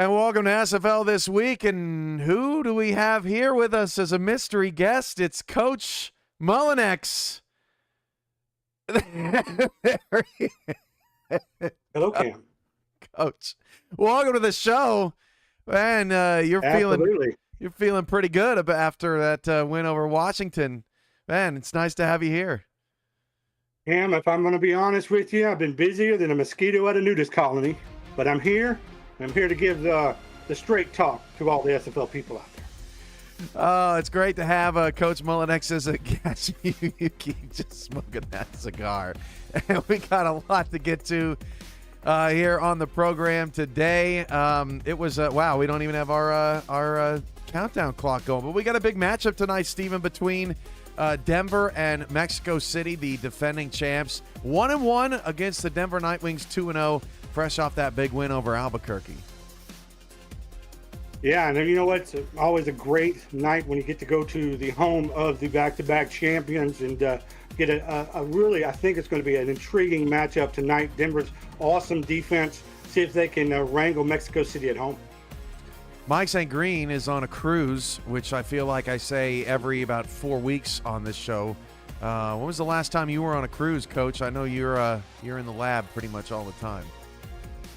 And welcome to SFL this week. And who do we have here with us as a mystery guest? It's Coach Mullinex. Hello, Cam. Coach, welcome to the show. Man, you're feeling pretty good after that win over Washington. Man, it's nice to have you here. Cam, if I'm going to be honest with you, I've been busier than a mosquito at a nudist colony, but I'm here. I'm here to give the straight talk to all the SFL people out there. Oh, it's great to have Coach Mullinex as a guest. You keep just smoking that cigar. And we got a lot to get to here on the program today. It was, wow, we don't even have our countdown clock going. But we got a big matchup tonight, Stephen, between Denver and Mexico City, the defending champs. 1-1 against the Denver Nightwings, 2-0. Fresh off that big win over Albuquerque. Yeah, and you know what? It's always a great night when you get to go to the home of the back-to-back champions and get a really, I think it's going to be an intriguing matchup tonight. Denver's awesome defense. See if they can wrangle Mexico City at home. Mike St. Green is on a cruise, which I feel like I say every about 4 weeks on this show. When was the last time you were on a cruise, Coach? I know you're in the lab pretty much all the time.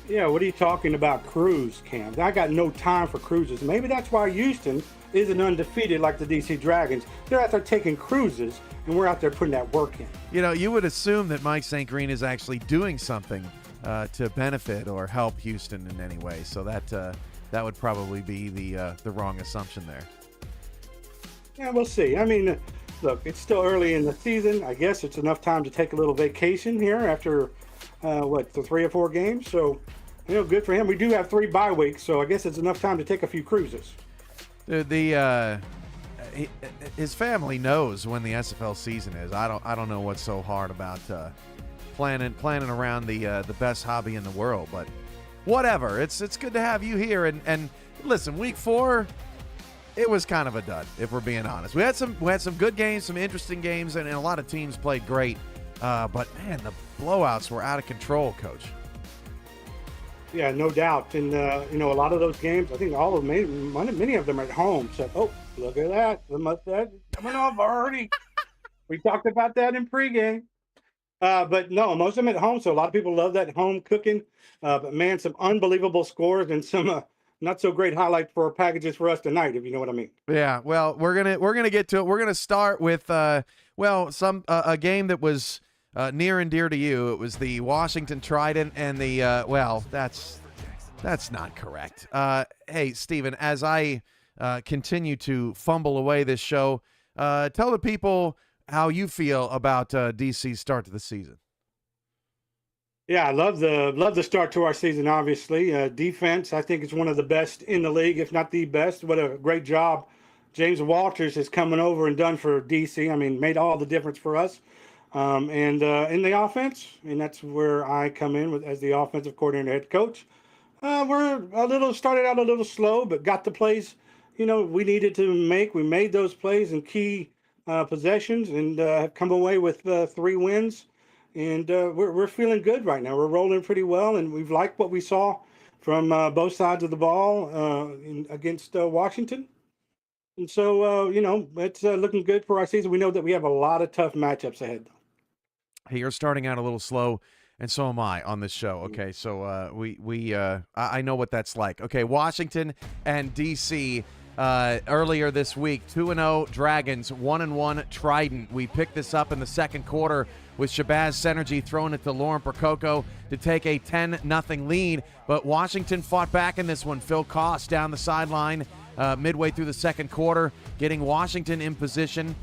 Yeah, what are you talking about cruise, Cam? I got no time for cruises. Maybe that's why Houston isn't undefeated like the DC Dragons. They're out there taking cruises, and we're out there putting that work in. You know, you would assume that Mike St. Green is actually doing something to benefit or help Houston in any way. So that would probably be the wrong assumption there. Yeah, we'll see. I mean, look, it's still early in the season. I guess it's enough time to take a little vacation here after the 3 or 4 games. So, you know, good for him. We do have 3 bye weeks, so I guess it's enough time to take a few cruises. His family knows when the SFL season is. I don't know what's so hard about planning around the best hobby in the world, but whatever. It's good to have you here. And listen, week 4, it was kind of a dud, if we're being honest. We had some good games, some interesting games, and a lot of teams played great. But man, the blowouts were out of control, Coach. Yeah, no doubt. And you know, a lot of those games, I think many of them are at home. So, oh, look at that, the mustache coming off already. We talked about that in pregame. But no, most of them at home. So a lot of people love that home cooking. But man, some unbelievable scores and some not so great highlight for packages for us tonight, if you know what I mean. Yeah, well, we're gonna get to it. We're gonna start with a game that was near and dear to you. It was the Washington Trident and the that's not correct. Hey, Stephen, as I continue to fumble away this show, tell the people how you feel about DC's start to the season. Yeah, I love the start to our season, obviously. Defense, I think it's one of the best in the league, if not the best. What a great job James Walters is coming over and done for DC. I mean, made all the difference for us. And in the offense, and that's where I come in as the offensive coordinator, head coach. We're started out a little slow, but got the plays, you know, we needed to make. We made those plays in key possessions and have come away with 3 wins. And we're feeling good right now. We're rolling pretty well, and we've liked what we saw from both sides of the ball against Washington. And so, you know, it's looking good for our season. We know that we have a lot of tough matchups ahead, though. Hey, you're starting out a little slow, and so am I on this show. Okay, so I know what that's like. Okay, Washington and DC earlier this week, 2-0 Dragons, 1-1 Trident. We picked this up in the second quarter with Shabazz Synergy throwing it to Lauren Prococo to take a 10-0 lead. But Washington fought back in this one. Phil Koss down the sideline midway through the second quarter, getting Washington in position.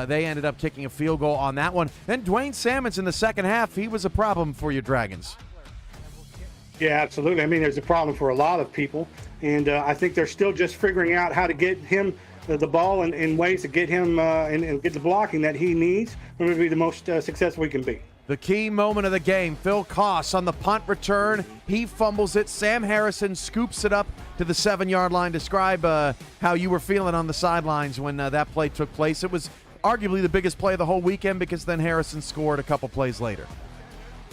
They ended up kicking a field goal on that one. Then Dwayne Salmons in the second half, he was a problem for your Dragons. Yeah, absolutely. I mean, there's a problem for a lot of people. And I think they're still just figuring out how to get him the ball in ways to get him and get the blocking that he needs in order to be the most successful he can be. The key moment of the game, Phil Koss on the punt return. He fumbles it. Sam Harrison scoops it up to the 7-yard line. Describe how you were feeling on the sidelines when that play took place. It was arguably the biggest play of the whole weekend because then Harrison scored a couple plays later.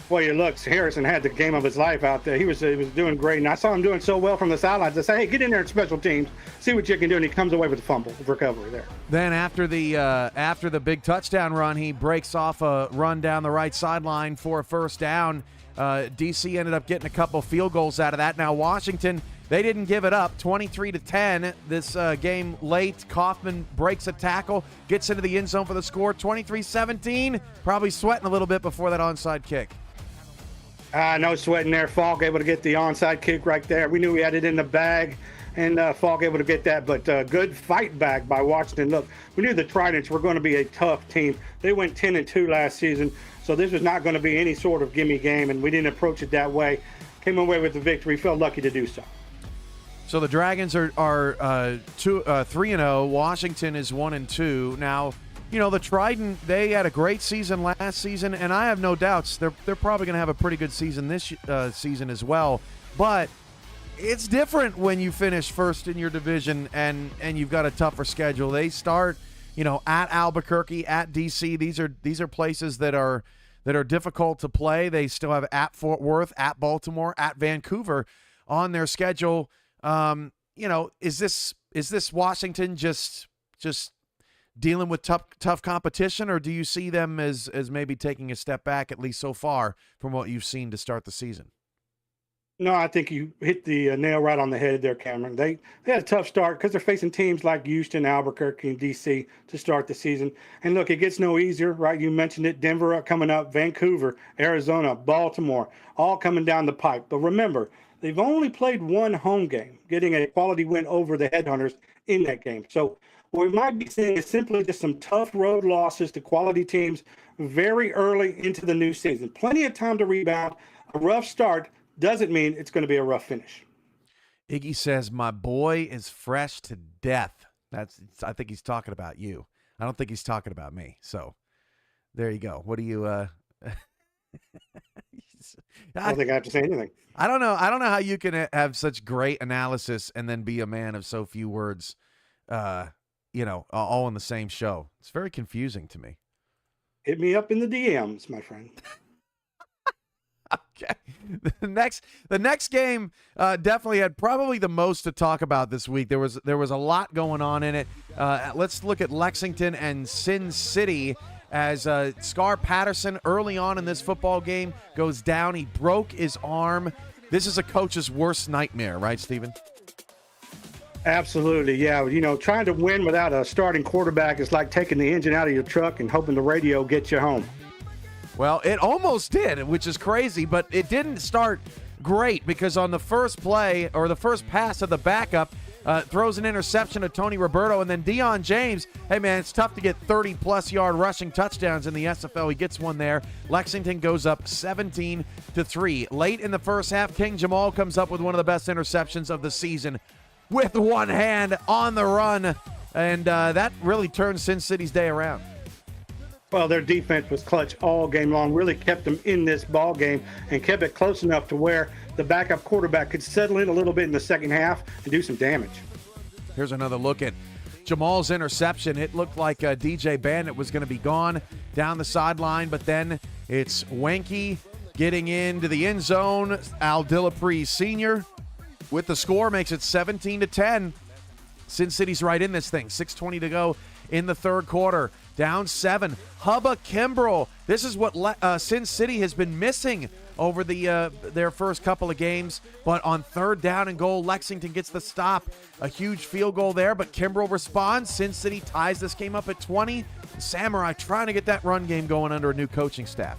Well, you look, Harrison had the game of his life out there. He was doing great, and I saw him doing so well from the sidelines. I said, hey, get in there in special teams, see what you can do, and he comes away with a fumble recovery there. Then after the big touchdown run, he breaks off a run down the right sideline for a first down. DC ended up getting a couple field goals out of that. Now Washington, they didn't give it up, 23-10. This game late, Kaufman breaks a tackle, gets into the end zone for the score, 23-17. Probably sweating a little bit before that onside kick. No sweating there. Falk able to get the onside kick right there. We knew we had it in the bag, and Falk able to get that. But good fight back by Washington. Look, we knew the Tridents were going to be a tough team. They went 10-2 last season, so this was not going to be any sort of gimme game, and we didn't approach it that way. Came away with the victory. Felt lucky to do so. So the Dragons are 3-0. Washington is 1-2 now. You know, the Trident, they had a great season last season, and I have no doubts they're probably going to have a pretty good season this season as well. But it's different when you finish first in your division and you've got a tougher schedule. They start, at Albuquerque, at DC. These are places that are difficult to play. They still have at Fort Worth, at Baltimore, at Vancouver on their schedule. Is this Washington just dealing with tough competition, or do you see them as maybe taking a step back, at least so far, from what you've seen to start the season? No, I think you hit the nail right on the head there, Cameron. They had a tough start because they're facing teams like Houston, Albuquerque, and DC to start the season. And look, it gets no easier, right? You mentioned it. Denver coming up, Vancouver, Arizona, Baltimore, all coming down the pipe. But remember, they've only played one home game, getting a quality win over the Headhunters in that game. So what we might be seeing is simply just some tough road losses to quality teams very early into the new season. Plenty of time to rebound. A rough start doesn't mean it's going to be a rough finish. Iggy says, my boy is fresh to death. I think he's talking about you. I don't think he's talking about me. So there you go. What do you I don't think I have to say anything. I don't know how you can have such great analysis and then be a man of so few words, all in the same show. It's very confusing to me. Hit me up in the DMs, my friend. Okay. The next game definitely had probably the most to talk about this week. There was a lot going on in it. Let's look at Lexington and Sin City as Scar Patterson early on in this football game goes down. He broke his arm. This is a coach's worst nightmare, right, Stephen? Absolutely, yeah. Trying to win without a starting quarterback is like taking the engine out of your truck and hoping the radio gets you home. Well, it almost did, which is crazy, but it didn't start great because on the first play or the first pass of the backup, throws an interception to Tony Roberto, and then Deion James, hey man, it's tough to get 30-plus yard rushing touchdowns in the SFL. He gets one there. Lexington goes up 17-3. Late in the first half, King Jamal comes up with one of the best interceptions of the season with one hand on the run, and that really turned Sin City's day around. Well, their defense was clutch all game long, really kept them in this ball game and kept it close enough to where the backup quarterback could settle in a little bit in the second half and do some damage. Here's another look at Jamal's interception. It looked like DJ Bandit was going to be gone down the sideline, but then it's Wenke getting into the end zone. Al Dillapre Sr. with the score makes it 17-10. Sin City's right in this thing. 6:20 to go in the third quarter. Down 7. Hubba Kimbrell. This is what Sin City has been missing over their first couple of games. But on third down and goal, Lexington gets the stop. A huge field goal there, but Kimbrell responds. Sin City ties this game up at 20. Samurai trying to get that run game going under a new coaching staff.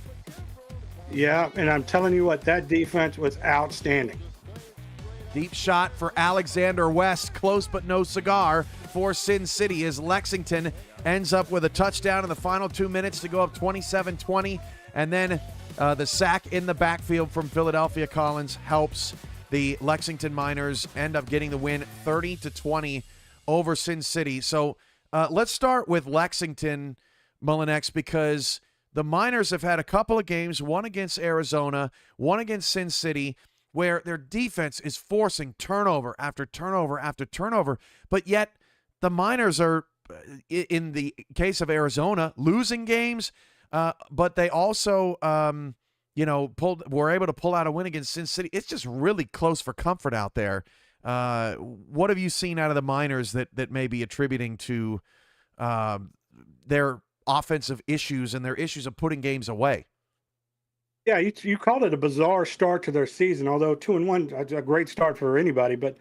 Yeah, and I'm telling you what, that defense was outstanding. Deep shot for Alexander West. Close but no cigar for Sin City as Lexington ends up with a touchdown in the final 2 minutes to go up 27-20. And then the sack in the backfield from Philadelphia Collins helps the Lexington Miners end up getting the win 30-20 over Sin City. So let's start with Lexington, Mullinex, because the Miners have had a couple of games, one against Arizona, one against Sin City, where their defense is forcing turnover after turnover after turnover, but yet the Miners are, in the case of Arizona, losing games, but they also, were able to pull out a win against Sin City. It's just really close for comfort out there. What have you seen out of the Miners that may be attributing to their offensive issues and their issues of putting games away? Yeah, you called it a bizarre start to their season, although 2-1, a great start for anybody. But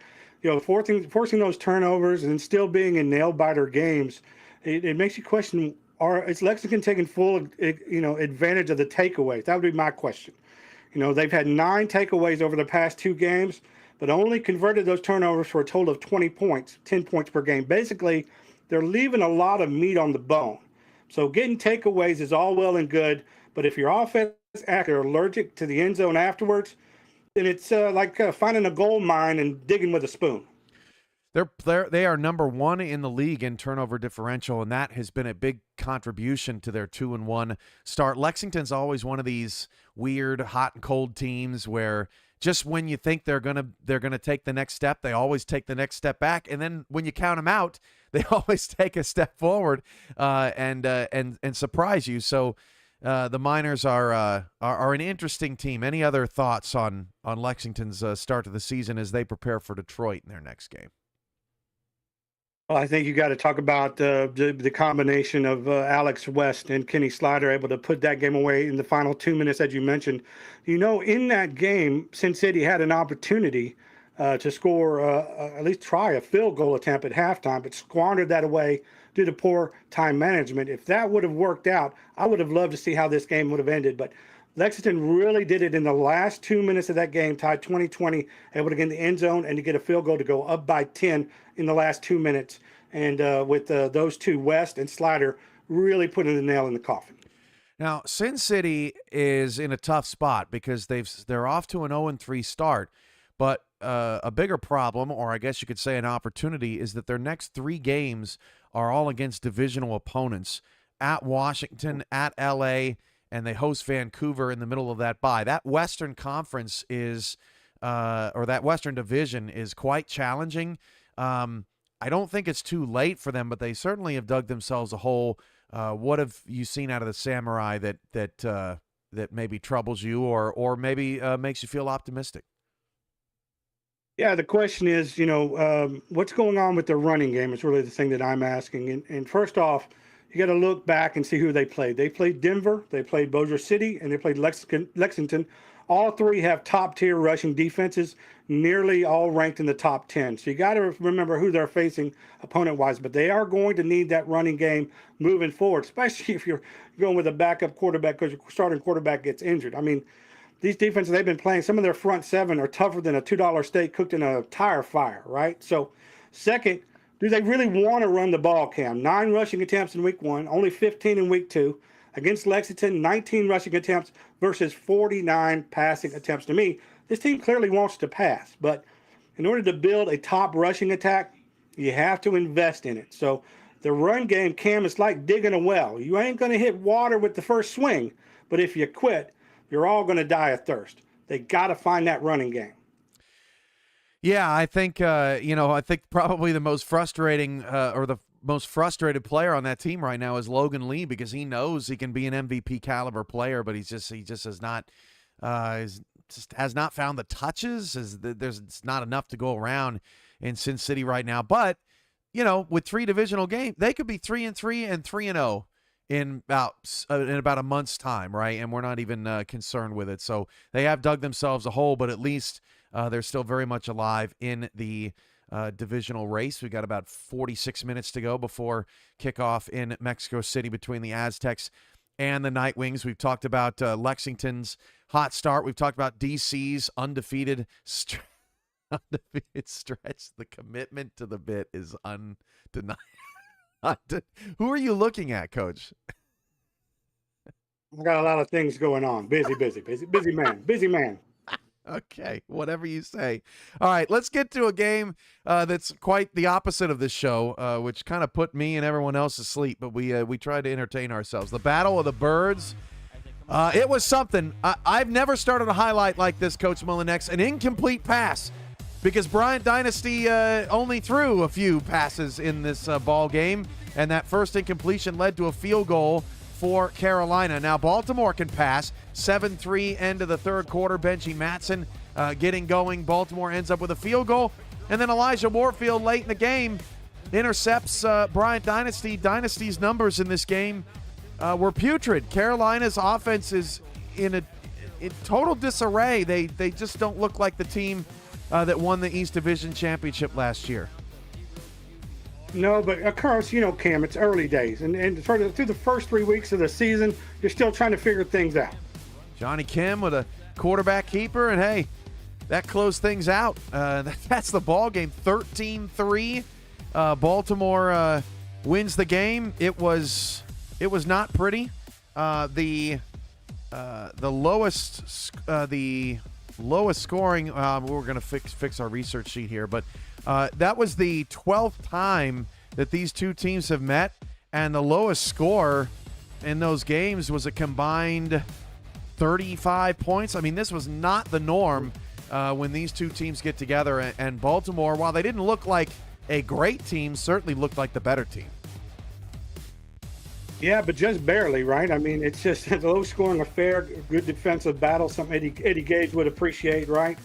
forcing those turnovers and still being in nail biter games, it makes you question: is Lexington taking full advantage of the takeaways? That would be my question. They've had 9 takeaways over the past 2 games, but only converted those turnovers for a total of 20 points, 10 points per game. Basically, they're leaving a lot of meat on the bone. So getting takeaways is all well and good, but if your offense are allergic to the end zone afterwards, then it's like finding a gold mine and digging with a spoon. They are number 1 in the league in turnover differential, and that has been a big contribution to their 2-1 start. Lexington's always one of these weird hot and cold teams where just when you think they're gonna take the next step, they always take the next step back, and then when you count them out, they always take a step forward and surprise you. So the Miners are an interesting team. Any other thoughts on Lexington's start to the season as they prepare for Detroit in their next game? Well, I think you got to talk about the combination of Alex West and Kenny Slider able to put that game away in the final 2 minutes, as you mentioned. In that game, Sin City had an opportunity to score, at least try a field goal attempt at halftime, but squandered that away due to poor time management. If that would have worked out, I would have loved to see how this game would have ended. But Lexington really did it in the last 2 minutes of that game, tied 20-20, able to get in the end zone and to get a field goal to go up by 10 in the last 2 minutes. And with those two, West and Slider, really putting the nail in the coffin. Now, Sin City is in a tough spot because they're off to an 0-3 start, but a bigger problem, or I guess you could say an opportunity, is that their next 3 games are all against divisional opponents: at Washington, at LA, and they host Vancouver in the middle of that bye. That Western Conference is, or that Western Division is quite challenging. I don't think it's too late for them, but they certainly have dug themselves a hole. What have you seen out of the Samurai that maybe troubles you, or maybe makes you feel optimistic? Yeah, the question is, what's going on with their running game is really the thing that I'm asking. And first off, you got to look back and see who they played. They played Denver, they played Bossier City, and they played Lexington. All 3 have top-tier rushing defenses, nearly all ranked in the top 10. So you got to remember who they're facing opponent-wise. But they are going to need that running game moving forward, especially if you're going with a backup quarterback because your starting quarterback gets injured. I mean, these defenses they've been playing, some of their front 7 are tougher than a $2 steak cooked in a tire fire, right? So, second, do they really want to run the ball, Cam? 9 rushing attempts in week 1, only 15 in week 2. Against Lexington, 19 rushing attempts versus 49 passing attempts. To me, this team clearly wants to pass, but in order to build a top rushing attack, you have to invest in it. So the run game, Cam, is like digging a well. You ain't going to hit water with the first swing, but if you quit, you're all going to die of thirst. They got to find that running game. Yeah, I think I think probably the most frustrating or the most frustrated player on that team right now is Logan Lee, because he knows he can be an MVP caliber player, but he just has not has not found the touches. There's not enough to go around in Sin City right now. But with 3 divisional games, they could be 3-3 and 3-0 in about a month's time, right? And we're not even concerned with it. So they have dug themselves a hole, but at least they're still very much alive in the divisional race. We've got about 46 minutes to go before kickoff in Mexico City between the Aztecs and the Nightwings. We've talked about Lexington's hot start. We've talked about DC's undefeated stretch. The commitment to the bit is undeniable. Who are you looking at, Coach? I got a lot of things going on. Busy man. Okay, whatever you say. All right, let's get to a game that's quite the opposite of this show, which kind of put me and everyone else to sleep, but we tried to entertain ourselves. The Battle of the Birds. It was something. I've never started a highlight like this, Coach Mullinex. An incomplete pass, because Bryant Dynasty only threw a few passes in this ball game, and that first incompletion led to a field goal for Carolina. Now, Baltimore can pass. 7-3 end of the third quarter. Benji Matson getting going. Baltimore ends up with a field goal. And then Elijah Warfield late in the game intercepts Bryant Dynasty. Dynasty's numbers in this game were putrid. Carolina's offense is in total disarray. They just don't look like the team that won the East Division Championship last year. No, but of course, Cam, it's early days. And through the first 3 weeks of the season, you're still trying to figure things out. Johnny Kim with a quarterback keeper, and hey, that closed things out. That's the ball game, 13-3. Baltimore wins the game. It was not pretty. The lowest scoring. We're gonna fix our research sheet here, but that was the 12th time that these two teams have met, and the lowest score in those games was a combined 35 points. I mean, this was not the norm when these two teams get together. And Baltimore, while they didn't look like a great team, certainly looked like the better team. Yeah, but just barely, right? I mean, it's just a low-scoring affair, good defensive battle, something Eddie Gage would appreciate, right?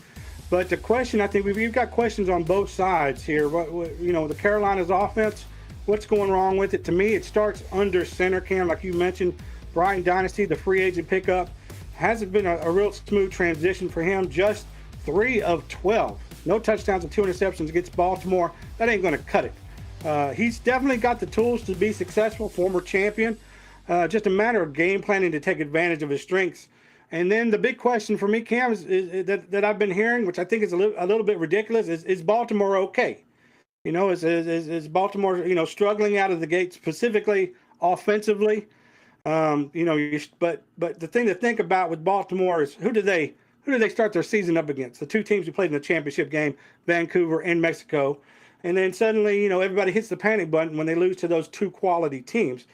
But the question, I think we've got questions on both sides here. The Carolina's offense, what's going wrong with it? To me, it starts under center, Cam, like you mentioned. Bryant Dynasty, the free agent pickup, hasn't been a real smooth transition for him. Just 3 of 12. No touchdowns and 2 interceptions against Baltimore. That ain't going to cut it. He's definitely got the tools to be successful, former champion. Just a matter of game planning to take advantage of his strengths. And then the big question for me, Cam, is that I've been hearing, which I think is a little bit ridiculous, is Baltimore okay? Is Baltimore, struggling out of the gate, specifically offensively? But the thing to think about with Baltimore is who do they start their season up against? The two teams who played in the championship game, Vancouver and Mexico. And then suddenly, everybody hits the panic button when they lose to those two quality teams.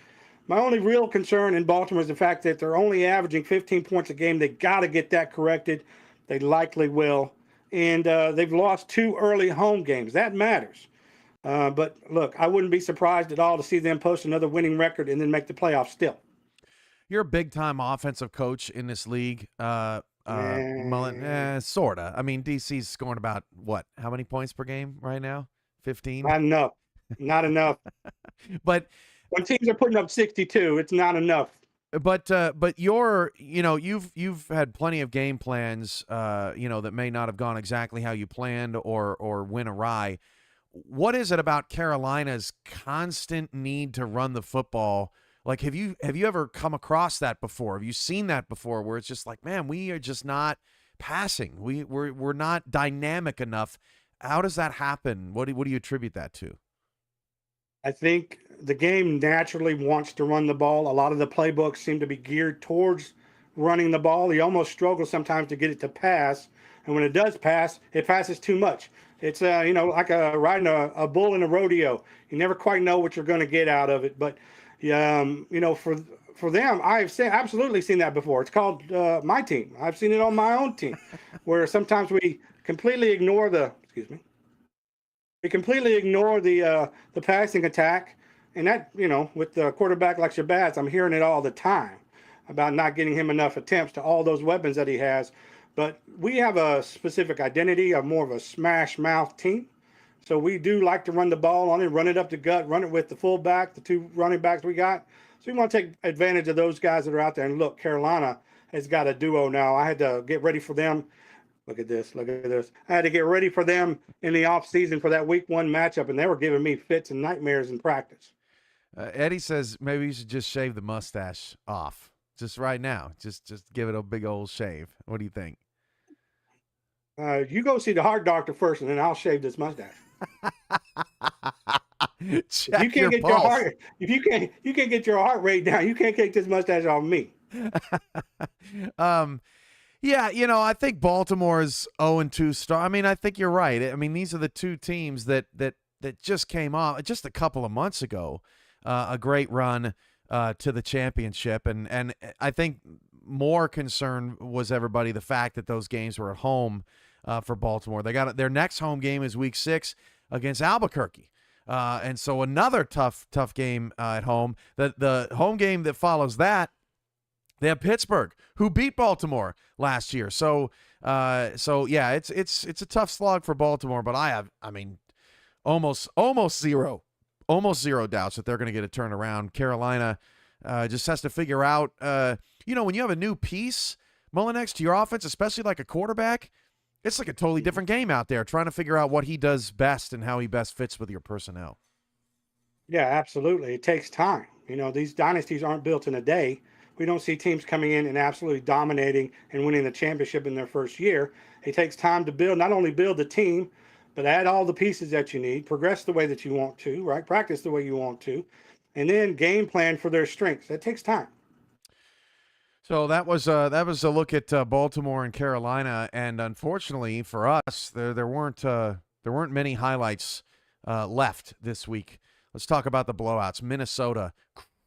My only real concern in Baltimore is the fact that they're only averaging 15 points a game. They got to get that corrected. They likely will. And they've lost 2 early home games. That matters. But look, I wouldn't be surprised at all to see them post another winning record and then make the playoffs still. You're a big-time offensive coach in this league. Mullen, sorta. I mean, DC's scoring about, how many points per game right now? 15? Not enough. But when teams are putting up 62, it's not enough. But you've had plenty of game plans, that may not have gone exactly how you planned or went awry. What is it about Carolina's constant need to run the football? Like, have you ever come across that before? Have you seen that before, where it's just like, man, we are just not passing. We're not dynamic enough. How does that happen? What do you attribute that to? I think the game naturally wants to run the ball. A lot of the playbooks seem to be geared towards running the ball. You almost struggle sometimes to get it to pass. And when it does pass, it passes too much. It's, like riding a bull in a rodeo. You never quite know what you're going to get out of it. But, for them, I've absolutely seen that before. It's called my team. I've seen it on my own team, where sometimes we completely ignore the passing attack. And that, with the quarterback like Shabazz, I'm hearing it all the time about not getting him enough attempts to all those weapons that he has. But we have a specific identity of more of a smash mouth team. So we do like to run the ball on it, run it up the gut, run it with the fullback, the 2 running backs we got. So we want to take advantage of those guys that are out there. And look, Carolina has got a duo now. I had to get ready for them. Look at this. I had to get ready for them in the offseason for that week 1 matchup, and they were giving me fits and nightmares in practice. Eddie says maybe you should just shave the mustache off. Just right now. Just give it a big old shave. What do you think? You go see the heart doctor first, and then I'll shave this mustache. Check you can't get pulse. your heart. If you can't get your heart rate down, you can't take this mustache off me. Yeah, I think Baltimore's 0-2 start. I mean, I think you're right. I mean, these are the two teams that just came off just a couple of months ago, a great run to the championship, and I think more concern was everybody the fact that those games were at home for Baltimore. They got their next home game is Week 6 against Albuquerque. And so another tough game at home. The home game that follows that, they have Pittsburgh, who beat Baltimore last year. So yeah, it's a tough slog for Baltimore. But I mean, almost zero doubts that they're going to get a turnaround. Carolina just has to figure out, when you have a new piece, Mullinex, to your offense, especially like a quarterback, it's like a totally different game out there, trying to figure out what he does best and how he best fits with your personnel. Yeah, absolutely. It takes time. These dynasties aren't built in a day. We don't see teams coming in and absolutely dominating and winning the championship in their first year. It takes time to build, not only build the team, but add all the pieces that you need, progress the way that you want to, right? Practice the way you want to, and then game plan for their strengths. That takes time. So that was a look at Baltimore and Carolina, and unfortunately for us, there weren't many highlights left this week. Let's talk about the blowouts. Minnesota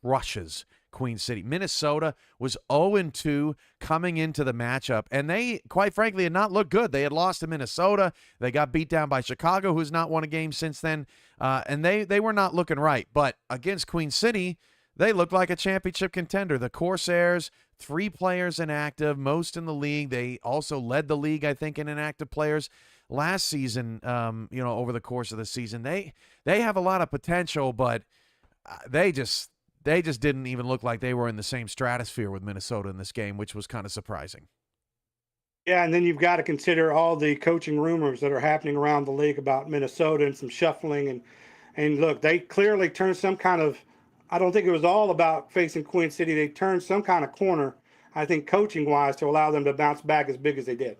crushes Queen City. Minnesota was 0-2 coming into the matchup, and they, quite frankly, had not looked good. They had lost to Minnesota. They got beat down by Chicago, who's not won a game since then, and they were not looking right. But against Queen City, they looked like a championship contender. The Corsairs, 3 players inactive, most in the league. They also led the league, I think, in inactive players last season, over the course of the season. They have a lot of potential, but they just didn't even look like they were in the same stratosphere with Minnesota in this game, which was kind of surprising. Yeah, and then you've got to consider all the coaching rumors that are happening around the league about Minnesota and some shuffling. And look, they clearly turned some kind of, I don't think it was all about facing Queen City. They turned some kind of corner, I think, coaching-wise, to allow them to bounce back as big as they did.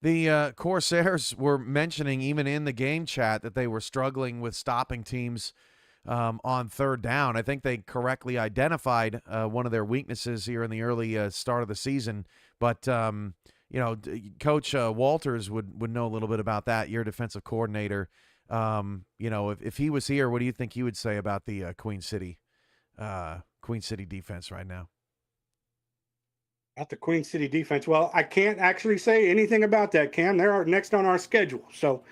The Corsairs were mentioning, even in the game chat, that they were struggling with stopping teams on third down. I think they correctly identified one of their weaknesses here in the early start of the season. But, Coach Walters would know a little bit about that, your defensive coordinator. If he was here, what do you think he would say about the Queen City defense right now? At the Queen City defense, well, I can't actually say anything about that, Cam. They're next on our schedule. So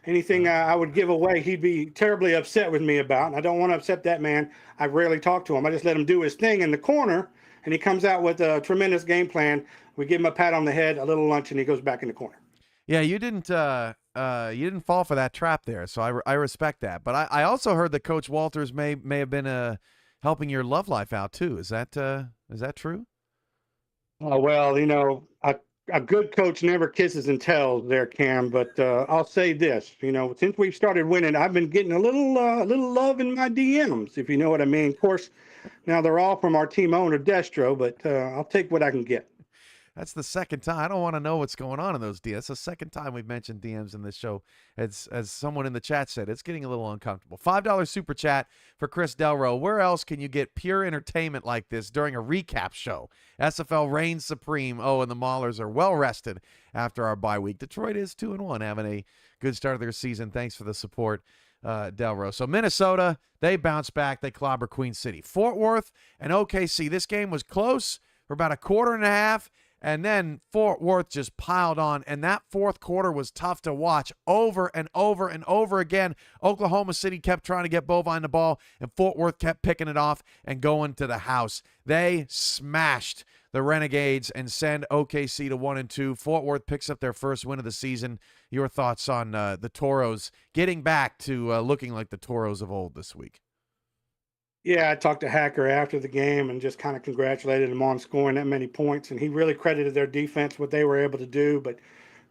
anything I would give away, he'd be terribly upset with me about. And I don't want to upset that man. I rarely talk to him. I just let him do his thing in the corner, and he comes out with a tremendous game plan. We give him a pat on the head, a little lunch, and he goes back in the corner. Yeah, you didn't fall for that trap there, so I respect that. But I also heard that Coach Walters may have been helping your love life out too. Is that true? Well, a good coach never kisses and tells there, Cam. But I'll say this, since we've started winning, I've been getting a little love in my DMs, if you know what I mean. Of course, now they're all from our team owner, Destro, but I'll take what I can get. That's the second time. I don't want to know what's going on in those DMs. It's the second time we've mentioned DMs in this show. As someone in the chat said, it's getting a little uncomfortable. $5 super chat for Chris Delro. Where else can you get pure entertainment like this during a recap show? SFL reigns supreme. Oh, and the Maulers are well rested after our bye week. Detroit is 2-1, having a good start of their season. Thanks for the support, Delro. So Minnesota, they bounce back. They clobber Queen City. Fort Worth and OKC. This game was close for about a quarter and a half. And then Fort Worth just piled on, and that fourth quarter was tough to watch over and over and over again. Oklahoma City kept trying to get Bovine the ball, and Fort Worth kept picking it off and going to the house. They smashed the Renegades and send OKC to 1-2. Fort Worth picks up their first win of the season. Your thoughts on the Toros getting back to looking like the Toros of old this week? Yeah, I talked to Hacker after the game and just kind of congratulated him on scoring that many points. And he really credited their defense, what they were able to do. But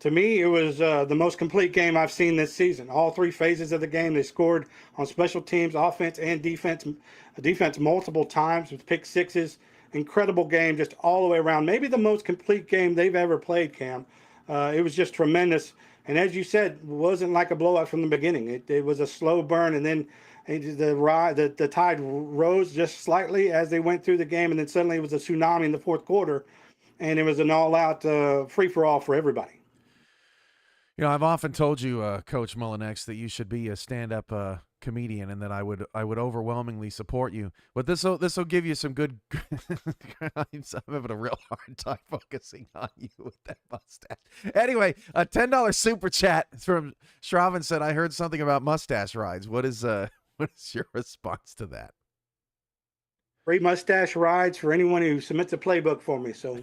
to me, it was the most complete game I've seen this season. All 3 phases of the game, they scored on special teams, offense and defense. Defense multiple times with pick sixes. Incredible game just all the way around. Maybe the most complete game they've ever played, Cam. It was just tremendous. And as you said, it wasn't like a blowout from the beginning. It was a slow burn, and then the tide rose just slightly as they went through the game, and then suddenly it was a tsunami in the fourth quarter, and it was an all-out free-for-all for everybody. I've often told you, Coach Mullinex, that you should be a stand-up comedian, and that I would overwhelmingly support you. But this will give you some good. I'm having a real hard time focusing on you with that mustache. Anyway, a $10 super chat from Shravan said, "I heard something about mustache rides." What is your response to that? Free mustache rides for anyone who submits a playbook for me. So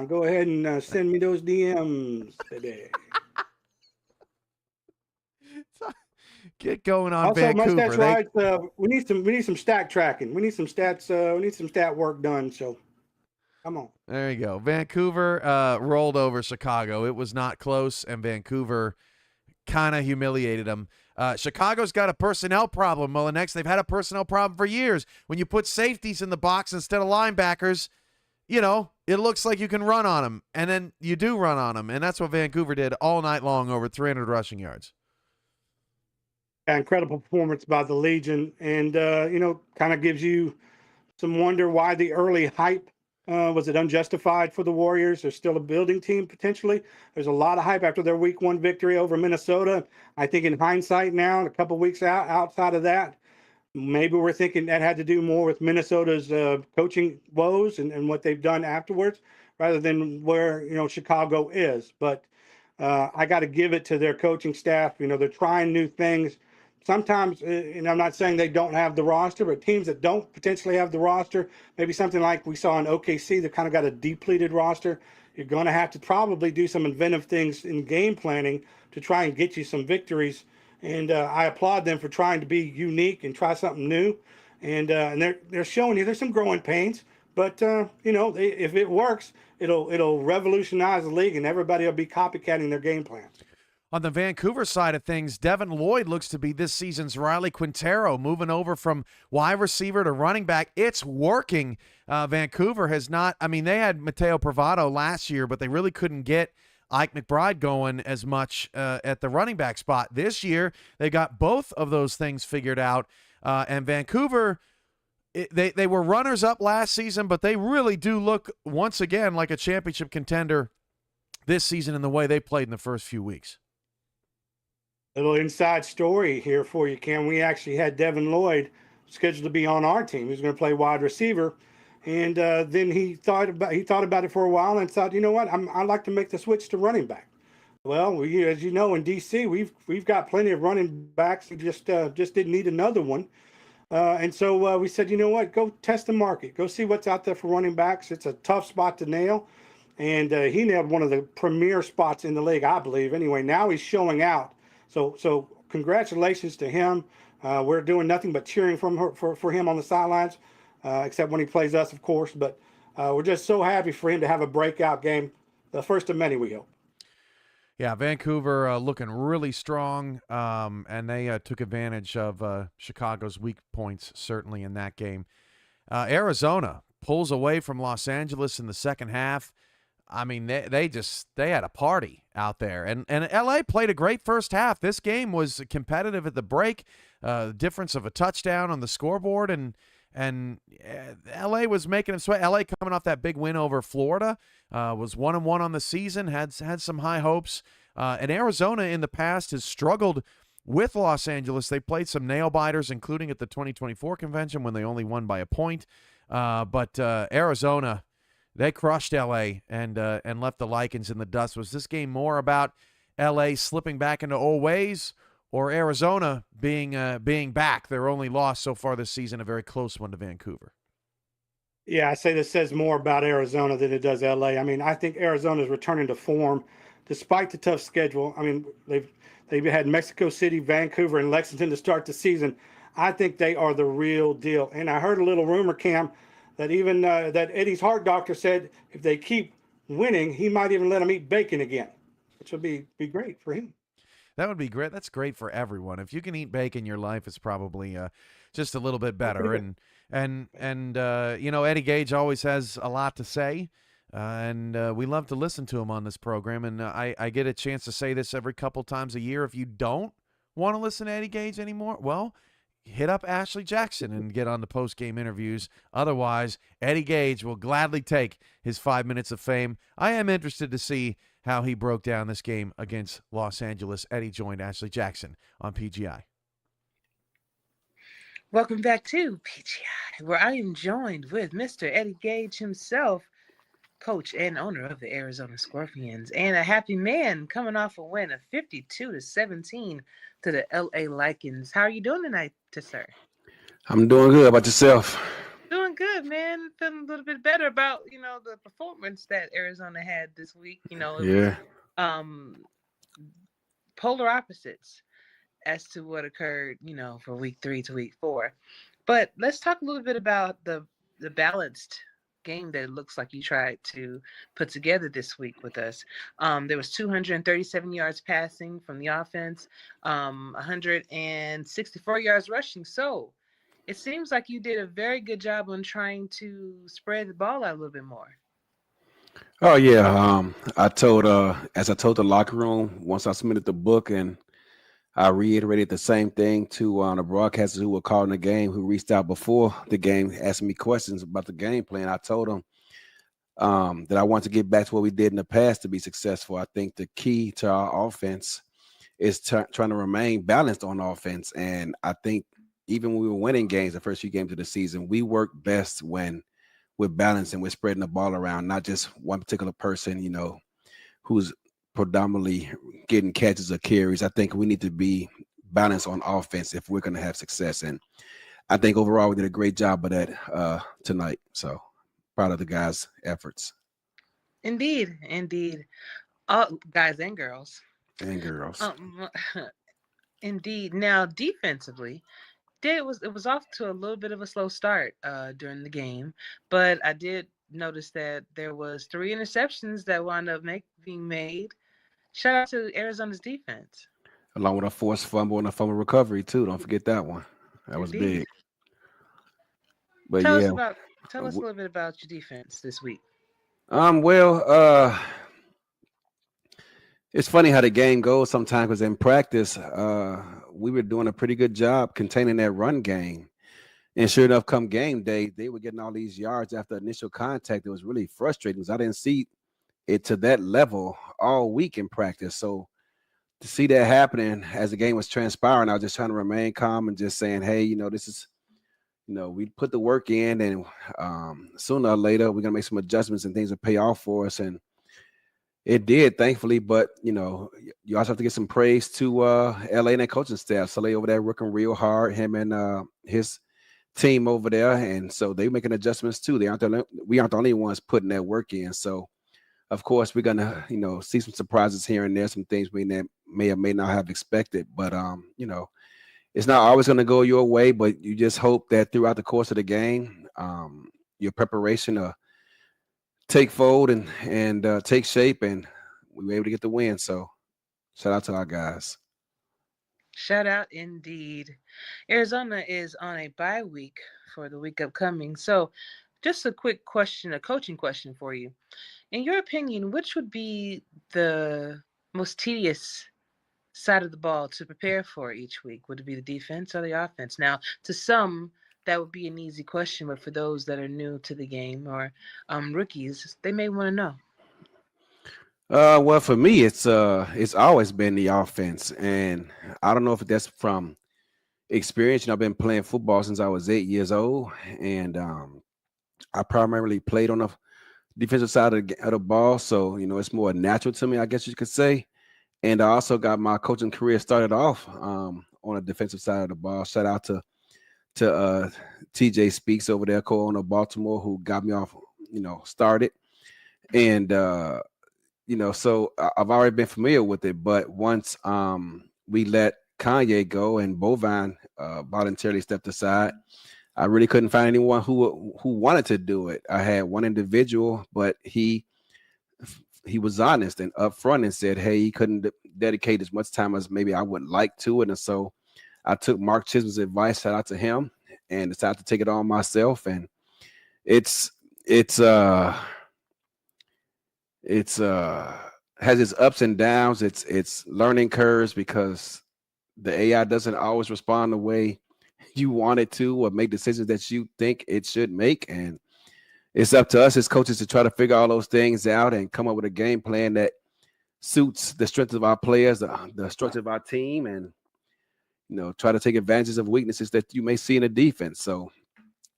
go ahead and send me those DMs, baby. Get going on Also, Vancouver. mustache rides. We need some stat tracking. We need some stats. We need some stat work done. So, come on. There you go. Vancouver rolled over Chicago. It was not close, and Vancouver kind of humiliated them. Chicago's got a personnel problem, Mullinex. They've had a personnel problem for years. When you put safeties in the box instead of linebackers, it looks like you can run on them, and then you do run on them, and that's what Vancouver did all night long, over 300 rushing yards. Incredible performance by the Legion, and kind of gives you some wonder why the early hype was it unjustified for the Warriors. They're still a building team potentially. There's a lot of hype after their Week 1 victory over Minnesota. I think in hindsight now, a couple weeks outside of that, maybe we're thinking that had to do more with Minnesota's coaching woes and what they've done afterwards, rather than where Chicago is. But I got to give it to their coaching staff. They're trying new things. Sometimes, and I'm not saying they don't have the roster, but teams that don't potentially have the roster, maybe something like we saw in OKC, that kind of got a depleted roster, you're going to have to probably do some inventive things in game planning to try and get you some victories. And I applaud them for trying to be unique and try something new. And they're showing you there's some growing pains, but if it works, it'll revolutionize the league, and everybody will be copycatting their game plans. On the Vancouver side of things, Devin Lloyd looks to be this season's Riley Quintero, moving over from wide receiver to running back. It's working. Vancouver has not – they had Mateo Privado last year, but they really couldn't get Ike McBride going as much at the running back spot. This year, they got both of those things figured out. And Vancouver, they were runners-up last season, but they really do look, once again, like a championship contender this season in the way they played in the first few weeks. Little inside story here for you, Cam. We actually had Devin Lloyd scheduled to be on our team. He was going to play wide receiver, and then he thought about it for a while and thought, you know what, I'd like to make the switch to running back. Well, as you know, in DC, we've got plenty of running backs. We just didn't need another one, and so we said, you know what, go test the market, go see what's out there for running backs. It's a tough spot to nail, and he nailed one of the premier spots in the league, I believe. Anyway, now he's showing out. So congratulations to him. We're doing nothing but cheering for him on the sidelines, except when he plays us, of course. But we're just so happy for him to have a breakout game, the first of many, we hope. Yeah, Vancouver looking really strong, and they took advantage of Chicago's weak points, certainly, in that game. Arizona pulls away from Los Angeles in the second half. They had a party out there, and LA played a great first half. This game was competitive at the break, difference of a touchdown on the scoreboard, and LA was making them sweat. LA coming off that big win over Florida, was 1-1 on the season, had some high hopes. And Arizona in the past has struggled with Los Angeles. They played some nail biters, including at the 2024 convention when they only won by a point. But Arizona, they crushed L.A. and left the Lycans in the dust. Was this game more about L.A. slipping back into old ways, or Arizona being back? Their only loss so far this season, a very close one to Vancouver. Yeah, I say this says more about Arizona than it does L.A. I think Arizona is returning to form despite the tough schedule. They've had Mexico City, Vancouver, and Lexington to start the season. I think they are the real deal. And I heard a little rumor, Cam, that even that Eddie's heart doctor said if they keep winning, he might even let them eat bacon again, which would be great for him. That would be great. That's great for everyone. If you can eat bacon, your life is probably just a little bit better. And Eddie Gage always has a lot to say, and we love to listen to him on this program. And I get a chance to say this every couple times a year. If you don't want to listen to Eddie Gage anymore, well, hit up Ashley Jackson and get on the post-game interviews. Otherwise, Eddie Gage will gladly take his 5 minutes of fame. I am interested to see how he broke down this game against Los Angeles. Eddie joined Ashley Jackson on PGI. Welcome back to PGI, where I am joined with Mr. Eddie Gage himself, coach and owner of the Arizona Scorpions, and a happy man coming off a win of 52-17 to the LA Lycans. How are you doing tonight, sir? I'm doing good. How about yourself? Doing good, man. Feeling a little bit better about, the performance that Arizona had this week. It was polar opposites as to what occurred, from week 3 to week 4. But let's talk a little bit about the balanced game that it looks like you tried to put together this week with us. There was 237 yards passing from the offense, 164 yards rushing. So it seems like you did a very good job on trying to spread the ball out a little bit more. Oh yeah. As I told the locker room once I submitted the book, and I reiterated the same thing to the broadcasters who were calling the game, who reached out before the game, asking me questions about the game plan. I told them that I want to get back to what we did in the past to be successful. I think the key to our offense is trying to remain balanced on offense. And I think even when we were winning games, the first few games of the season, we work best when we're balanced and we're spreading the ball around, not just one particular person, who's predominantly getting catches or carries. I think we need to be balanced on offense if we're going to have success. And I think overall we did a great job of that tonight. So proud of the guys' efforts. Indeed. All guys and girls. Indeed. Now, defensively, it was off to a little bit of a slow start during the game, but I did notice that there was 3 interceptions that wound up being made. Shout out to Arizona's defense. Along with a forced fumble and a fumble recovery too. Don't forget that one. That was big. But tell us a little bit about your defense this week. It's funny how the game goes sometimes, because in practice, we were doing a pretty good job containing that run game. And sure enough, come game day, they were getting all these yards after initial contact. It was really frustrating because I didn't see it to that level all week in practice. So to see that happening as the game was transpiring, I was just trying to remain calm and just saying, hey, this is, we put the work in, and sooner or later we're gonna make some adjustments and things will pay off for us. And it did, thankfully. But you also have to give some praise to LA and their coaching staff. So they over there working real hard, him and his team over there, and so they're making adjustments too. We aren't the only ones putting that work in. So of course we're gonna see some surprises here and there, some things we may or may not have expected. But it's not always gonna go your way, but you just hope that throughout the course of the game, your preparation take fold and take shape, and we were able to get the win. So shout out to our guys. Shout out indeed. Arizona is on a bye week for the week upcoming. So just a quick question, a coaching question for you. In your opinion, which would be the most tedious side of the ball to prepare for each week? Would it be the defense or the offense? Now, to some, that would be an easy question, but for those that are new to the game or rookies, they may want to know. Well, for me, it's always been the offense, and I don't know if that's from experience. I've been playing football since I was 8 years old, and I primarily played on the defensive side of the ball, so it's more natural to me, I guess you could say. And I also got my coaching career started off on the defensive side of the ball. Shout out to TJ Speaks over there, co-owner of Baltimore, who got me off, started. And so I've already been familiar with it. But once we let Kanye go and Bovine voluntarily stepped aside, I really couldn't find anyone who wanted to do it. I had one individual, but he was honest and upfront and said, hey, he couldn't dedicate as much time as maybe I would like to it. And so I took Mark Chisholm's advice, shout out to him, and decided to take it on myself. And it's has its ups and downs. It's learning curves, because the AI doesn't always respond the way you want it to or make decisions that you think it should make. And it's up to us as coaches to try to figure all those things out and come up with a game plan that suits the strength of our players, the structure of our team, and try to take advantage of weaknesses that you may see in the defense. So,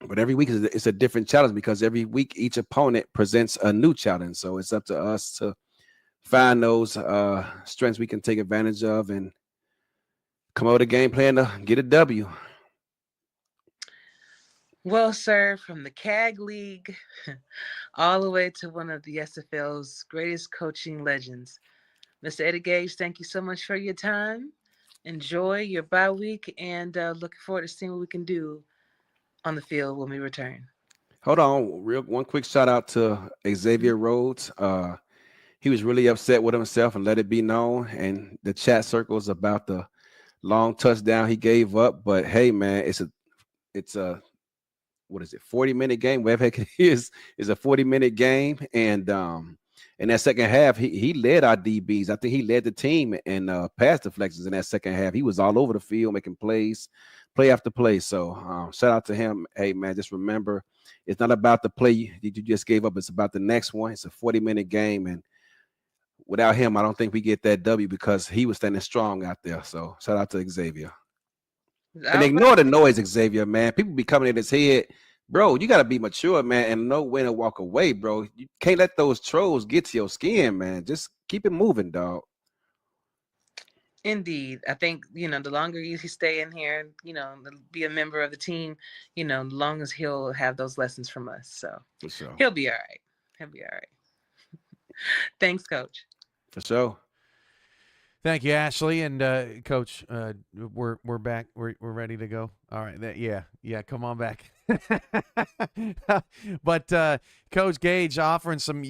but every week it's a different challenge because every week each opponent presents a new challenge. So it's up to us to find those strengths we can take advantage of and come up with a game plan to get a W. Well, sir, from the CAG League all the way to one of the SFL's greatest coaching legends, Mr. Eddie Gage, thank you so much for your time. Enjoy your bye week, and looking forward to seeing what we can do on the field when we return. Hold on, one quick shout out to Xavier Rhodes. He was really upset with himself and let it be known. And the chat circles about the long touchdown he gave up. But hey, man, it's a what is it, 40-minute game? Whatever heck it is a 40-minute game. And in that second half, he led our DBs. I think he led the team in pass deflections in that second half. He was all over the field making plays, play after play. So shout out to him. Hey, man, just remember, it's not about the play you just gave up. It's about the next one. It's a 40-minute game. And without him, I don't think we get that W because he was standing strong out there. So shout out to Xavier. And ignore the noise, Xavier, man. People be coming in his head. Bro, you got to be mature, man, and know when to walk away, bro. You can't let those trolls get to your skin, man. Just keep it moving, dog. Indeed. I think, the longer you stay in here, be a member of the team, the longer as he'll have those lessons from us. So For sure. He'll be all right. He'll be all right. Thanks, Coach. For sure. Thank you, Ashley, and Coach. We're back. We're ready to go. All right. Yeah. Come on back. But Coach Gage offering some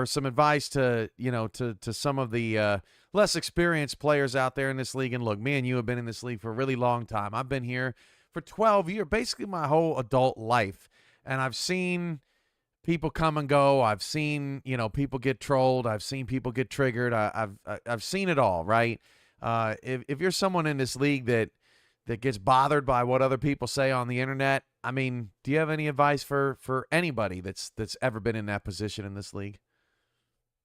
some advice to to some of the less experienced players out there in this league. And look, me and you have been in this league for a really long time. I've been here for 12 years, basically my whole adult life, and I've seen people come and go. I've seen, people get trolled. I've seen people get triggered. I've seen it all, right? If you're someone in this league that gets bothered by what other people say on the internet, I mean, do you have any advice for anybody that's ever been in that position in this league?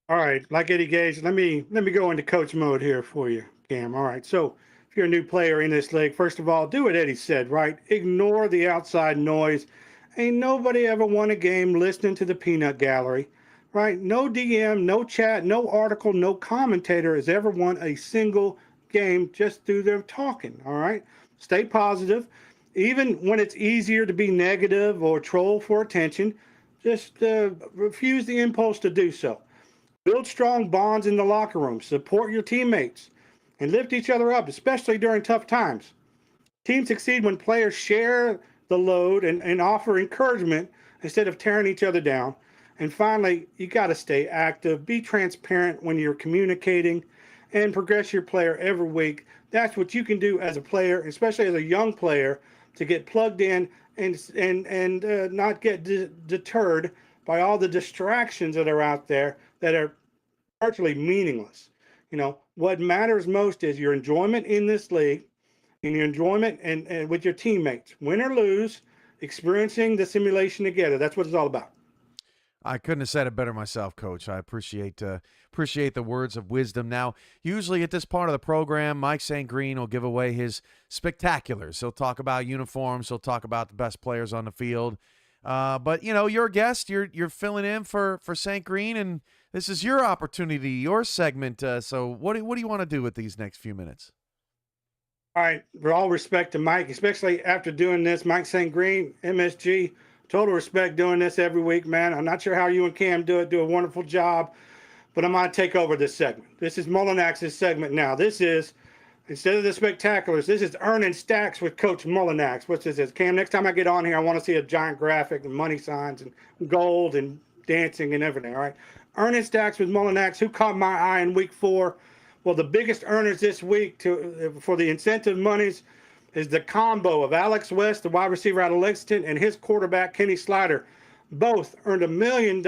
All right, like Eddie Gage, let me go into coach mode here for you, Cam. All right, so if you're a new player in this league, first of all, do what Eddie said, right? Ignore the outside noise. Ain't nobody ever won a game listening to the peanut gallery, right? No DM, no chat, no article, no commentator has ever won a single game just through their talking, all right? Stay positive. Even when it's easier to be negative or troll for attention, just refuse the impulse to do so. Build strong bonds in the locker room. Support your teammates and lift each other up, especially during tough times. Teams succeed when players share the load and offer encouragement instead of tearing each other down. And finally, you got to stay active, be transparent when you're communicating, and progress your player every week. That's what you can do as a player, especially as a young player, to get plugged in and not get deterred by all the distractions that are out there that are virtually meaningless. What matters most is your enjoyment in this league, and your enjoyment and with your teammates, win or lose, experiencing the simulation together. That's what it's all about. I couldn't have said it better myself, Coach. I appreciate the words of wisdom. Now, usually at this part of the program, Mike St. Green will give away his spectaculars. He'll talk about uniforms. He'll talk about the best players on the field. But you're a guest. You're filling in for St. Green, and this is your opportunity, your segment. So what do you want to do with these next few minutes? All right, with all respect to Mike, especially after doing this, Mike St. Green, MSG, total respect doing this every week, man. I'm not sure how you and Cam do a wonderful job, but I'm going to take over this segment. This is Mullinax's segment now. This is, instead of the spectaculars, this is earning stacks with Coach Mullinax. What's this? Cam, next time I get on here, I want to see a giant graphic and money signs and gold and dancing and everything, all right? Earning stacks with Mullinax. Who caught my eye in week 4? Well, the biggest earners this week for the incentive monies is the combo of Alex West, the wide receiver out of Lexington, and his quarterback, Kenny Slider. Both earned $1 million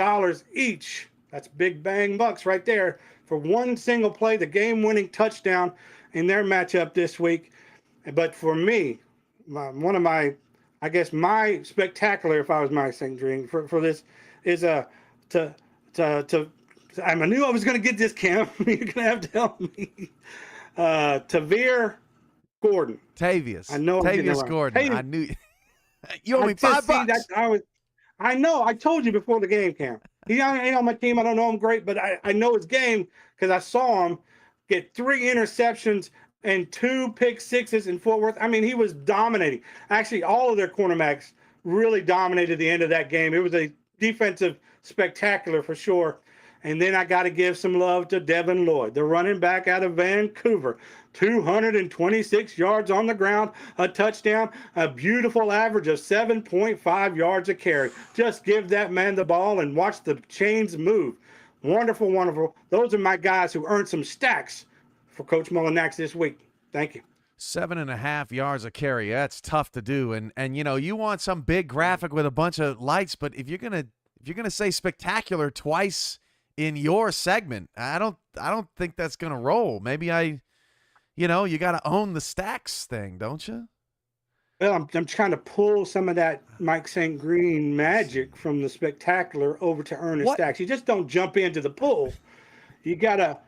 each. That's big bang bucks right there for one single play, the game-winning touchdown in their matchup this week. But for me, my spectacular, if I was Mike St. Green, for this is to I knew I was going to get this, Cam. You're going to have to help me. Tavir Gordon. Tavius. I know I'm getting it Tavius wrong. Gordon. Tavius- I knew you owe I me just see $5. that I know. I told you before the game, Cam. He ain't on my team. I don't know him great, but I know his game because I saw him get 3 interceptions and 2 pick sixes in Fort Worth. I mean, he was dominating. Actually, all of their cornerbacks really dominated the end of that game. It was a defensive spectacular for sure. And then I got to give some love to Devin Lloyd, the running back out of Vancouver. 226 yards on the ground, a touchdown, a beautiful average of 7.5 yards a carry. Just give that man the ball and watch the chains move. Wonderful, wonderful. Those are my guys who earned some stacks for Coach Mullinax this week. Thank you. 7.5 yards a carry. That's tough to do. And you want some big graphic with a bunch of lights, but if you're gonna say spectacular twice in your segment, I don't think that's gonna roll. Maybe you got to own the stacks thing, don't you? Well, I'm trying to pull some of that Mike St. Green magic from the spectacular over to Ernest Stacks. You just don't jump into the pool. You gotta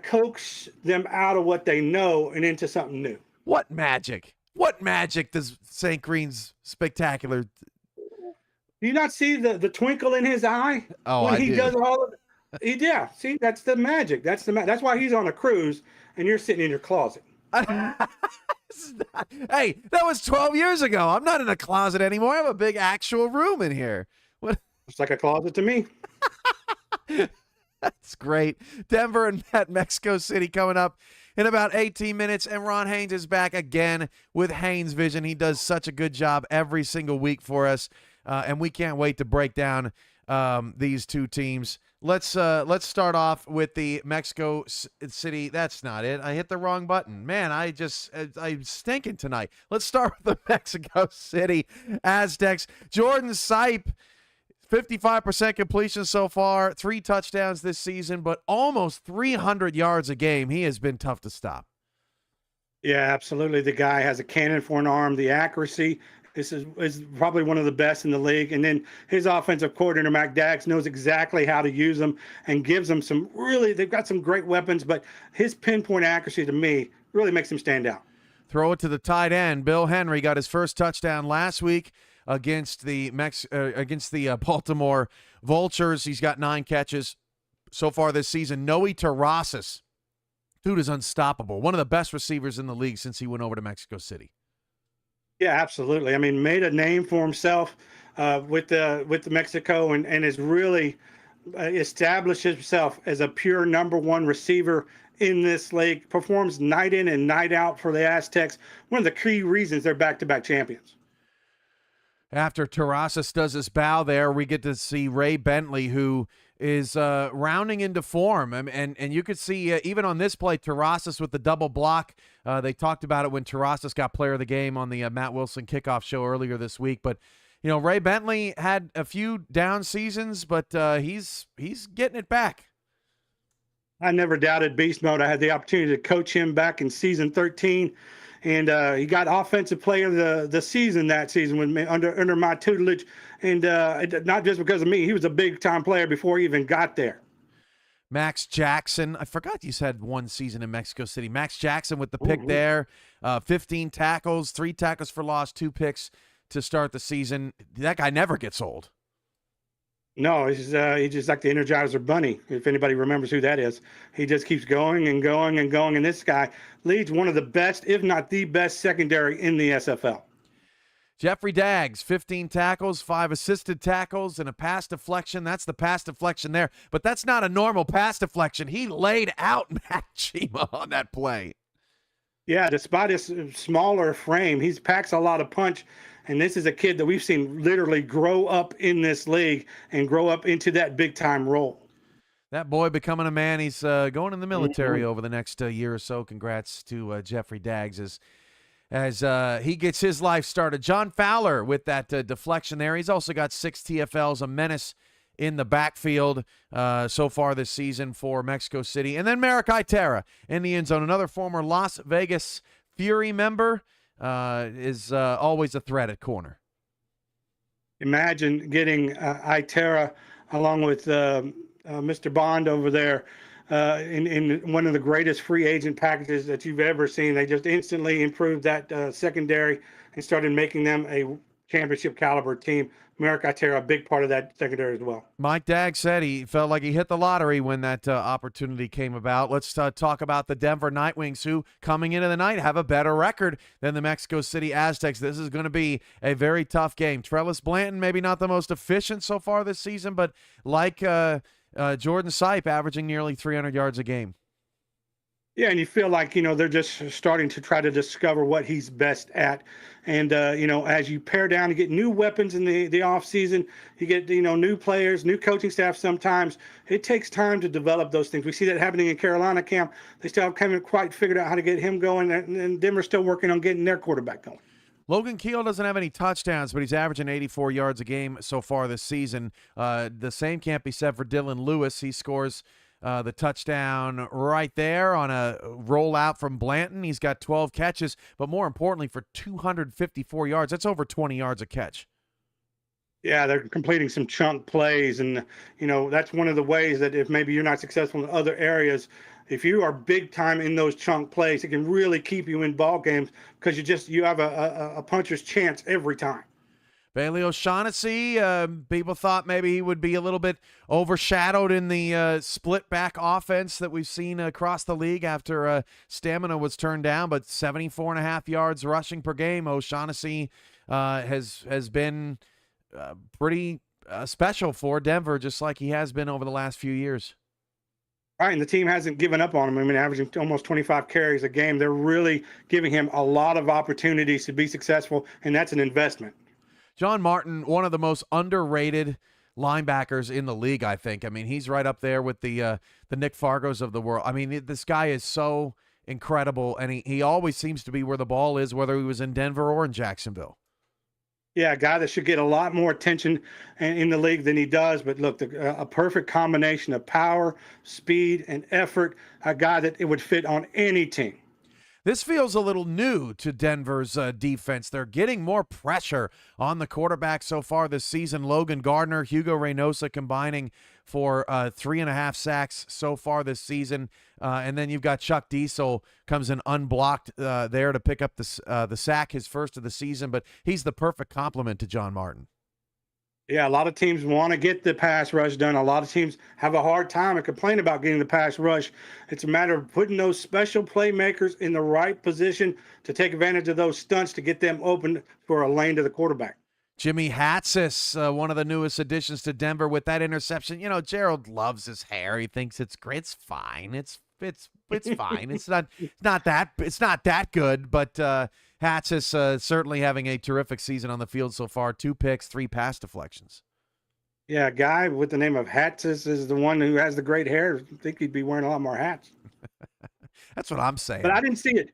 coax them out of what they know and into something new. What magic? What magic does St. Green's spectacular? Do you not see the twinkle in his eye when he does all of it? Yeah, see, that's the magic. That's why he's on a cruise and you're sitting in your closet. Hey, that was 12 years ago. I'm not in a closet anymore. I have a big actual room in here. What? It's like a closet to me. That's great. Denver and Mexico City coming up in about 18 minutes, and Ron Haynes is back again with Haynes Vision. He does such a good job every single week for us, and we can't wait to break down these two teams. Let's start off with the Mexico City. That's not it. I hit the wrong button. Man, I'm stinking tonight. Let's start with the Mexico City Aztecs. Jordan Sipe, 55% completion so far, 3 touchdowns this season, but almost 300 yards a game. He has been tough to stop. Yeah, absolutely. The guy has a cannon for an arm. The accuracy is probably one of the best in the league. And then his offensive coordinator, Mac Dax, knows exactly how to use them and gives them they've got some great weapons, but his pinpoint accuracy to me really makes him stand out. Throw it to the tight end. Bill Henry got his first touchdown last week against the Baltimore Vultures. He's got 9 catches so far this season. Noe Terrasas, dude is unstoppable. One of the best receivers in the league since he went over to Mexico City. Yeah, absolutely. I mean, made a name for himself with the Mexico and has really established himself as a pure number 1 receiver in this league. Performs night in and night out for the Aztecs. One of the key reasons they're back-to-back champions. After Terrasas does his bow there, we get to see Ray Bentley, who is rounding into form. And you could see even on this play, Terrasas with the double block. They talked about it when Terrasas got player of the game on the Matt Wilson kickoff show earlier this week. But, Ray Bentley had a few down seasons, but he's getting it back. I never doubted Beast Mode. I had the opportunity to coach him back in season 13. And he got offensive player of the season that season under my tutelage. And not just because of me. He was a big-time player before he even got there. Max Jackson. I forgot you said 1 season in Mexico City. Max Jackson with the pick there. 15 tackles, 3 tackles for loss, 2 picks to start the season. That guy never gets old. No, he's just like the Energizer Bunny, if anybody remembers who that is. He just keeps going and going and going, and this guy leads one of the best, if not the best, secondary in the SFL. Jeffrey Daggs, 15 tackles, 5 assisted tackles, and a pass deflection. That's the pass deflection there, but that's not a normal pass deflection. He laid out Matt Chima on that play. Yeah, despite his smaller frame, he packs a lot of punch. And this is a kid that we've seen literally grow up in this league and grow up into that big-time role. That boy becoming a man. He's going in the military over the next year or so. Congrats to Jeffrey Daggs as he gets his life started. John Fowler with that deflection there. He's also got 6 TFLs, a menace in the backfield so far this season for Mexico City. And then Merrick Itera in the end zone, another former Las Vegas Fury member. Is always a threat at corner. Imagine getting Itera along with Mr. Bond over there in one of the greatest free agent packages that you've ever seen. They just instantly improved that secondary and started making them a championship caliber team. Merrick Itera, a big part of that secondary as well. Mike Dagg said he felt like he hit the lottery when that opportunity came about. Let's talk about the Denver Nightwings, who coming into the night have a better record than the Mexico City Aztecs. This is going to be a very tough game. Trellis Blanton, maybe not the most efficient so far this season, but like Jordan Sipe, averaging nearly 300 yards a game. Yeah, and you feel like, they're just starting to try to discover what he's best at. And, as you pare down and get new weapons in the offseason, you get, new players, new coaching staff sometimes. It takes time to develop those things. We see that happening in Carolina camp. They still haven't quite figured out how to get him going, and Denver's still working on getting their quarterback going. Logan Keel doesn't have any touchdowns, but he's averaging 84 yards a game so far this season. The same can't be said for Dylan Lewis. He scores the touchdown right there on a rollout from Blanton. He's got 12 catches, but more importantly, for 254 yards. That's over 20 yards a catch. Yeah, they're completing some chunk plays, and that's one of the ways that if maybe you're not successful in other areas, if you are big time in those chunk plays, it can really keep you in ball games because you have a puncher's chance every time. Bailey O'Shaughnessy, people thought maybe he would be a little bit overshadowed in the split-back offense that we've seen across the league after stamina was turned down, but 74.5 yards rushing per game. O'Shaughnessy has been pretty special for Denver, just like he has been over the last few years. Right, and the team hasn't given up on him. I mean, averaging almost 25 carries a game. They're really giving him a lot of opportunities to be successful, and that's an investment. John Martin, one of the most underrated linebackers in the league, I think. I mean, he's right up there with the Nick Fargos of the world. I mean, this guy is so incredible, and he always seems to be where the ball is, whether he was in Denver or in Jacksonville. Yeah, a guy that should get a lot more attention in the league than he does. But look, a perfect combination of power, speed, and effort, a guy that it would fit on any team. This feels a little new to Denver's defense. They're getting more pressure on the quarterback so far this season. Logan Gardner, Hugo Reynosa combining for 3.5 sacks so far this season. And then you've got Chuck Diesel comes in unblocked there to pick up the sack, his first of the season. But he's the perfect complement to John Martin. Yeah, a lot of teams want to get the pass rush done. A lot of teams have a hard time and complain about getting the pass rush. It's a matter of putting those special playmakers in the right position to take advantage of those stunts to get them open for a lane to the quarterback. Jimmy Hatsis, one of the newest additions to Denver with that interception. Gerald loves his hair. He thinks it's great. It's fine. It's fine. It's not that good, but Hatsis certainly having a terrific season on the field so far. 2 picks, 3 pass deflections. Yeah, a guy with the name of Hatsis is the one who has the great hair. I think he'd be wearing a lot more hats. That's what I'm saying. But I didn't see it.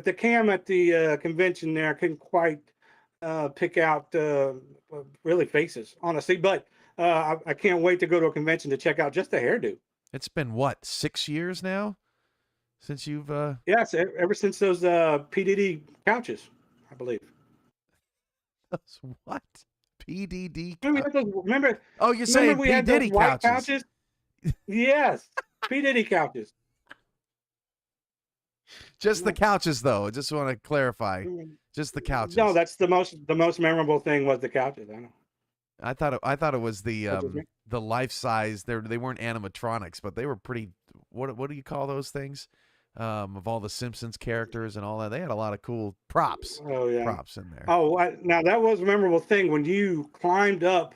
The cam at the convention there, I couldn't quite pick out really faces, honestly. But I can't wait to go to a convention to check out just the hairdo. It's been, what, 6 years now since you've Yes, ever since those PDD couches, I believe. Those what? PDD Remember? Oh, you're saying we P. had those Diddy white couches? Yes, P. Diddy couches. Just the couches, though. I just want to clarify. Just the couches. No, that's the most memorable thing was the couches. I know. I thought it was the life size. They weren't animatronics, but they were pretty. What do you call those things? Of all the Simpsons characters and all that, they had a lot of cool props. Oh yeah, props in there. Oh, now that was a memorable thing when you climbed up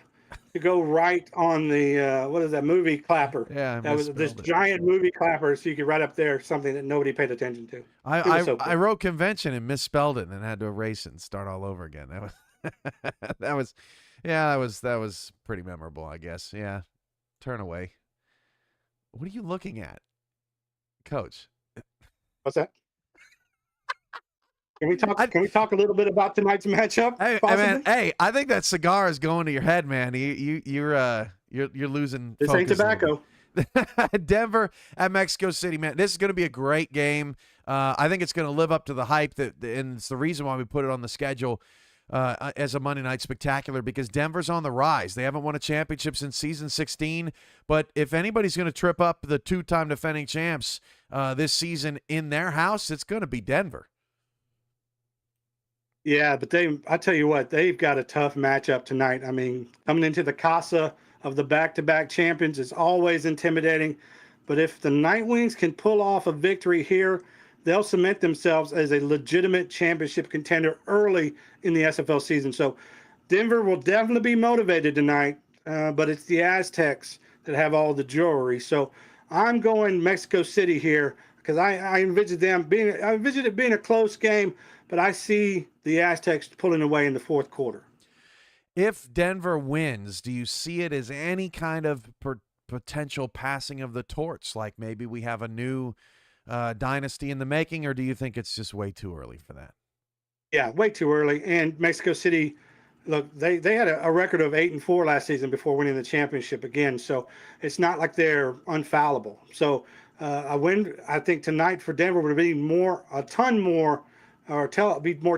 to go right on the what is that movie clapper? Yeah, that was this giant movie clapper, so you could right up there something that nobody paid attention to. I wrote convention and misspelled it and had to erase it and start all over again. That was pretty memorable, I guess. Yeah, turn away. What are you looking at, Coach? What's that? Can we talk a little bit about tonight's matchup? Hey man, I think that cigar is going to your head, man. You're losing. This ain't tobacco. Denver at Mexico City, man. This is going to be a great game. I think it's going to live up to the hype and it's the reason why we put it on the schedule. as a Monday Night Spectacular because Denver's on the rise. They haven't won a championship since season 16, but if anybody's going to trip up the two-time defending champs this season in their house, it's going to be Denver. Yeah, but I tell you what, they've got a tough matchup tonight. I mean, coming into the casa of the back-to-back champions is always intimidating. But if the Night Wings can pull off a victory here, they'll cement themselves as a legitimate championship contender early in the SFL season. So Denver will definitely be motivated tonight, but it's the Aztecs that have all the jewelry. So I'm going Mexico City here because I envision it being a close game, but I see the Aztecs pulling away in the fourth quarter. If Denver wins, do you see it as any kind of potential passing of the torch? Like maybe we have a new dynasty in the making, or do you think it's just way too early for that? Yeah, way too early. And Mexico City, look, they had a record of 8-4 last season before winning the championship again. So it's not like they're unfallible. So a win, I think tonight for Denver would be be more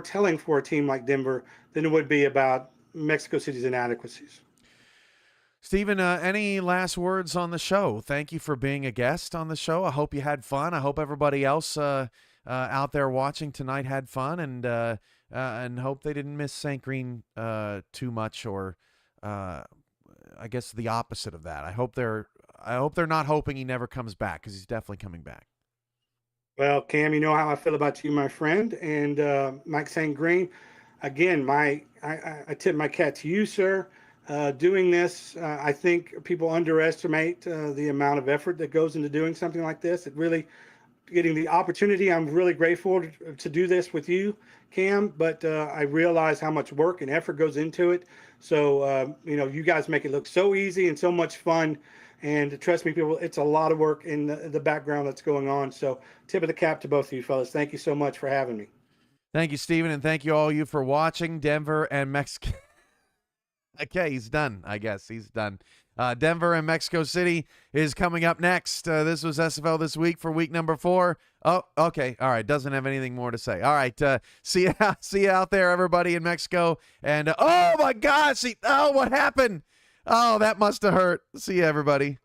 telling for a team like Denver than it would be about Mexico City's inadequacies. Stephen, any last words on the show? Thank you for being a guest on the show. I hope you had fun. I hope everybody else out there watching tonight had fun, and hope they didn't miss St. Green too much, or I guess the opposite of that. I hope they're not hoping he never comes back, because he's definitely coming back. Well, Cam, you know how I feel about you, my friend, and Mike St. Green. Again, I tip my cap to you, sir. Doing this, I think people underestimate the amount of effort that goes into doing something like this. It really, getting the opportunity, I'm really grateful to do this with you, Cam, but I realize how much work and effort goes into it. So, you guys make it look so easy and so much fun. And trust me, people, it's a lot of work in the background that's going on. So tip of the cap to both of you fellas. Thank you so much for having me. Thank you, Stephen, and thank you all you for watching. Denver and Mexico. Okay, he's done. I guess he's done. Denver and Mexico City is coming up next. This was SFL This Week for week number 4. Oh, okay. All right. Doesn't have anything more to say. All right. See you out there, everybody in Mexico. And oh my gosh. Oh, what happened? Oh, that must have hurt. See you, everybody.